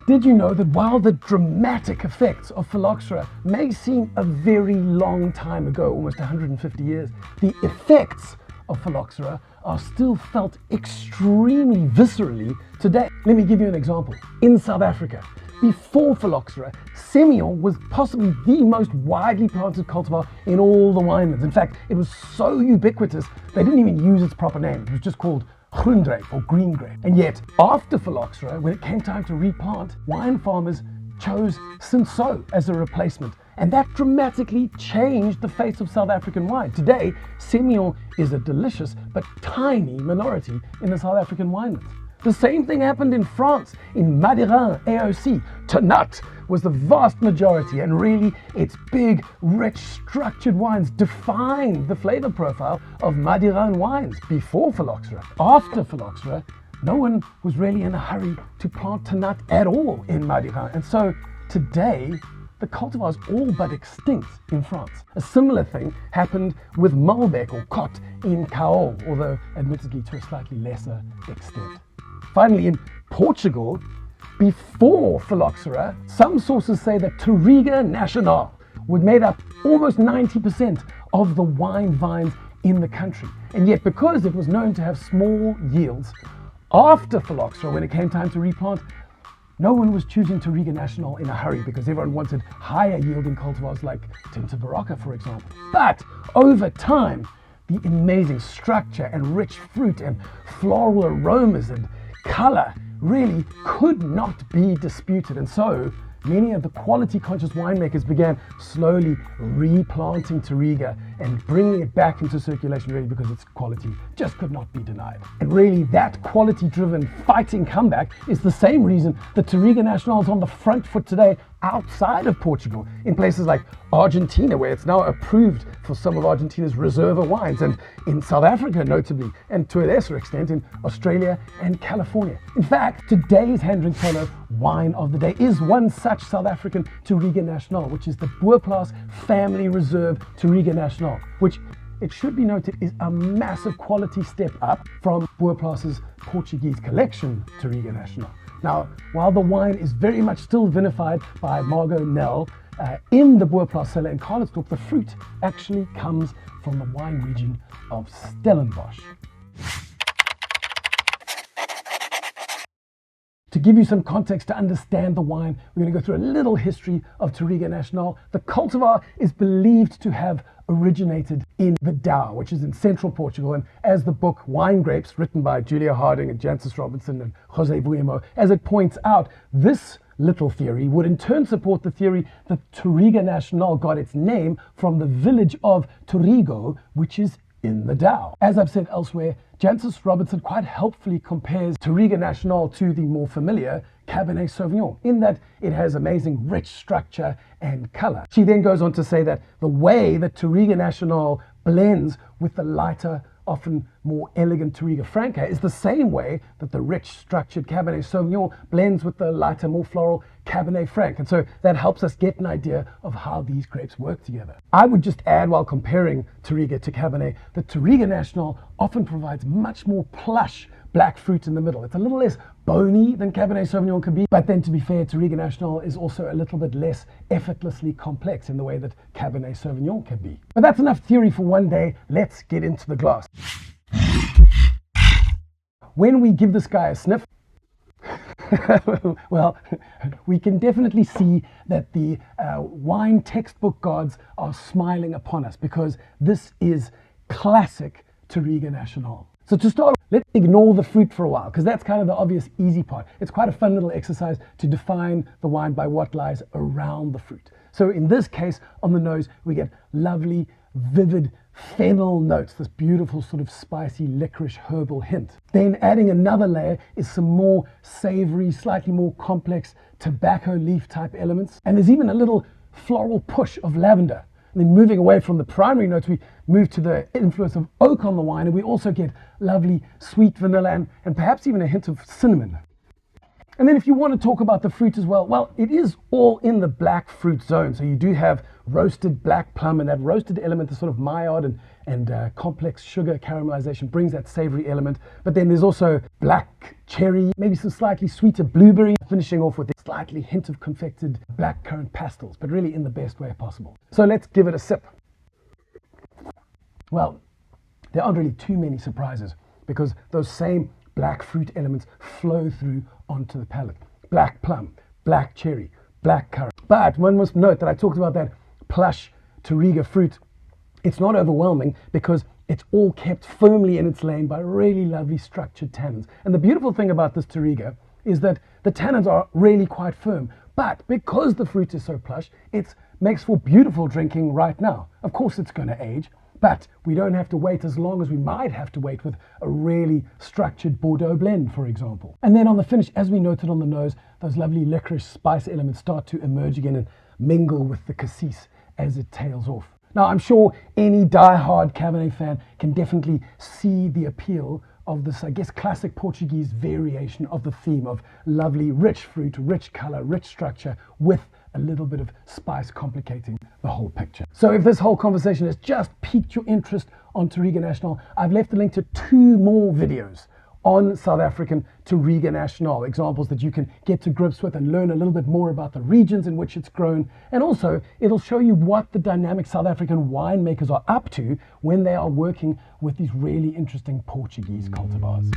Did you know that while the dramatic effects of Phylloxera may seem a very long time ago, almost 150 years, the effects of Phylloxera are still felt extremely viscerally today? Let me give you an example. In South Africa, before Phylloxera, Semillon was possibly the most widely planted cultivar in all the winelands. In fact, it was so ubiquitous, they didn't even use its proper name. It was just called Groengrape or green grape. And yet, after Phylloxera, when it came time to replant, wine farmers chose Cinsault as a replacement. And that dramatically changed the face of South African wine. Today, Semillon is a delicious but tiny minority in the South African winelands. The same thing happened in France. In Madiran, AOC, Tannat was the vast majority, and really its big, rich, structured wines defined the flavor profile of Madiran wines before Phylloxera. After Phylloxera, no one was really in a hurry to plant Tannat at all in Madiran, and so today the cultivar is all but extinct in France. A similar thing happened with Malbec or Cote in Cahors, although admittedly to a slightly lesser extent. Finally, in Portugal, before Phylloxera, some sources say that Touriga Nacional would made up almost 90% of the wine vines in the country. And yet, because it was known to have small yields, after Phylloxera, when it came time to replant, no one was choosing Touriga Nacional in a hurry because everyone wanted higher yielding cultivars like Tinta Barocca, for example. But over time, the amazing structure and rich fruit and floral aromas and color really could not be disputed, and so many of the quality conscious winemakers began slowly replanting Touriga and bringing it back into circulation, really because its quality just could not be denied. And really that quality driven fighting comeback is the same reason that Touriga Nacional is on the front foot today outside of Portugal, in places like Argentina, where it's now approved for some of Argentina's reserve wines, and in South Africa notably, and to a lesser extent in Australia and California. In fact, today's Hendrik Solo wine of the day is one such South African Touriga Nacional, which is the Boplaas Family Reserve Touriga Nacional, which it should be noted is a massive quality step up from Boplaas's Portuguese collection Touriga Nacional. Now, while the wine is very much still vinified by Margot Nell in the Boplaas cellar in Calitzdorp, the fruit actually comes from the wine region of Stellenbosch. To give you some context to understand the wine, we're going to go through a little history of Touriga Nacional. The cultivar is believed to have originated in the Dow, which is in central Portugal, and as the book Wine Grapes, written by Julia Harding and Jancis Robinson and Jose Buemo, as it points out, this little theory would in turn support the theory that Touriga Nacional got its name from the village of Tourigo, which is in the Dow. As I've said elsewhere, Jancis Robinson quite helpfully compares Touriga Nacional to the more familiar Cabernet Sauvignon, in that it has amazing rich structure and color. She then goes on to say that the way that Touriga Nacional blends with the lighter, often more elegant Touriga Franca is the same way that the rich structured Cabernet Sauvignon blends with the lighter, more floral Cabernet Franc. And so that helps us get an idea of how these grapes work together. I would just add, while comparing Touriga to Cabernet, that Touriga Nacional often provides much more plush black fruit in the middle. It's a little less bony than Cabernet Sauvignon can be, but then to be fair, Touriga Nacional is also a little bit less effortlessly complex in the way that Cabernet Sauvignon can be. But that's enough theory for one day. Let's get into the glass. When we give this guy a sniff, well, we can definitely see that the wine textbook gods are smiling upon us, because this is classic Touriga Nacional. So to start, let's ignore the fruit for a while, because that's kind of the obvious easy part. It's quite a fun little exercise to define the wine by what lies around the fruit. So in this case, on the nose, we get lovely, vivid fennel notes, this beautiful sort of spicy licorice herbal hint. Then adding another layer is some more savory, slightly more complex tobacco leaf type elements. And there's even a little floral push of lavender. And then moving away from the primary notes, we move to the influence of oak on the wine, and we also get lovely sweet vanilla and perhaps even a hint of cinnamon. And then if you want to talk about the fruit as well, it is all in the black fruit zone. So you do have roasted black plum, and that roasted element, the sort of Maillard and complex sugar caramelization brings that savory element. But then there's also black cherry, maybe some slightly sweeter blueberry, finishing off with a slightly hint of confected blackcurrant pastels, but really in the best way possible. So let's give it a sip. Well, there aren't really too many surprises because those same black fruit elements flow through onto the palate. Black plum, black cherry, black currant. But one must note that I talked about that plush Touriga fruit. It's not overwhelming because it's all kept firmly in its lane by really lovely structured tannins. And the beautiful thing about this Touriga is that the tannins are really quite firm. But because the fruit is so plush, it makes for beautiful drinking right now. Of course, it's going to age, but we don't have to wait as long as we might have to wait with a really structured Bordeaux blend, for example. And then on the finish, as we noted on the nose, those lovely licorice spice elements start to emerge again and mingle with the cassis as it tails off. Now, I'm sure any die-hard Cabernet fan can definitely see the appeal of this, I guess, classic Portuguese variation of the theme of lovely, rich fruit, rich color, rich structure, with a little bit of spice complicating the whole picture. So if this whole conversation has just piqued your interest on Touriga Nacional, I've left a link to 2 more videos on South African Touriga Nacional, examples that you can get to grips with and learn a little bit more about the regions in which it's grown. And also, it'll show you what the dynamic South African winemakers are up to when they are working with these really interesting Portuguese cultivars.